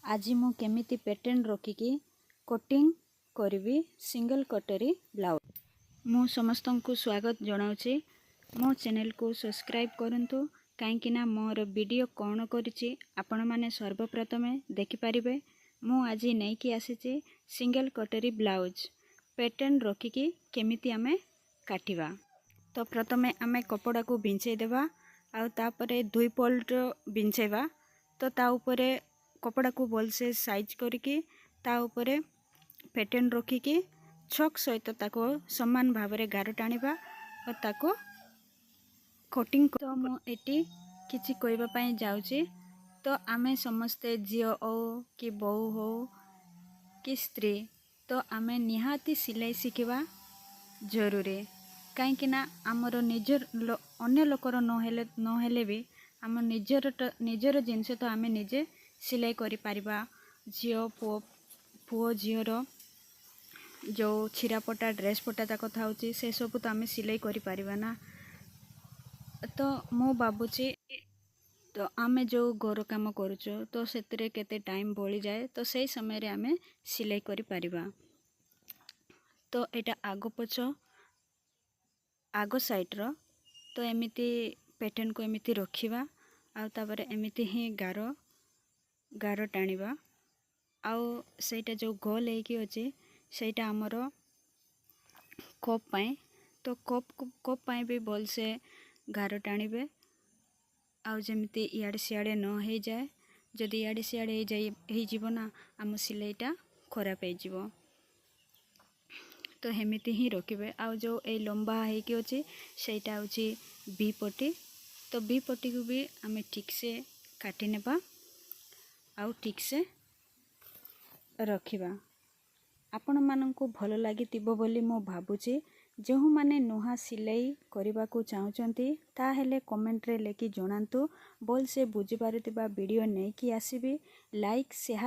आज मु केमिति पैटर्न रखिकी कटिंग करी सिंगल कटरी ब्लाउज। मु समस्त को स्वागत जनाऊँगी। मो चैनल को सब्सक्राइब करंतु कहीं मोर वीडियो कौन करिछि आपण माने सर्वप्रथम देखिपारे। मु आज नहीं आसी सिंगल कटरी ब्लाउज पैटर्न रखिकी केमिति आमे काटिबा। तो प्रथमे आमे कपड़ा को बिंचै देबा आ तापरे दुई पल्ट बिंचैबा। तो ता उपरे कपड़ा को भल से साइज करके ता उपरे पैटर्न रखिकी छक सहित ताको समान भाव में गार टाणिबा और ताको कटिंग। तो मु एटी किछि कहबा पई जाउची। तो आमे समस्ते झियो हो कि बहु हो कि स्त्री तो आमे निहाती सिलाई शिखिबा जरूरी। कहीं आमर निजर अन्य लोकर नहेले भी आम निजर जिनस तो आमे निजे सिलाई करि परिबा। झियो पुओ झियर जो छिरापटा ड्रेस पटा तक थाउची से सब तो आमे सिलाई करि परिबा ना। तो मो बाबूची तो आमे जो घर काम करूचो तो सेतरे केते टाइम बळी जाए तो सही समय रे आमे सिलाई करि परिबा। तो एटा आगो पछ आगो साइड रो तो एमिति पैटर्न को एमिति रखिबा आ तापर एमिति ही गार टाणिबा। आउ सेटा जो गोल होइकी अछि सेटा हमर कप पाए। तो कप पाए भी बोल से गार टाणिबे आउ जेमिति इयाडे सियाडे न हो जाए। जदि इयाडे सियाडे हो जीवो ना आम सिलाईटा खराब हो जीवो। तो हेमिति ही रखिबे। आउ जो ए लंबा होइकी अछि सेटा होछि बी पट्टी। तो बी पट्टी को भी आमे ठीक से काटी नेबा आउ ठीक से रखिबा। आपण माननकु भल लागितिबो बोली मो भाबुची। जो माने नुहा सिलाई करबा को चाहुचंती ताहेले कमेंट रे लेखि जणांतु। बोल से बुझी पारुतिबा वीडियो नै कि आसीबी। Like share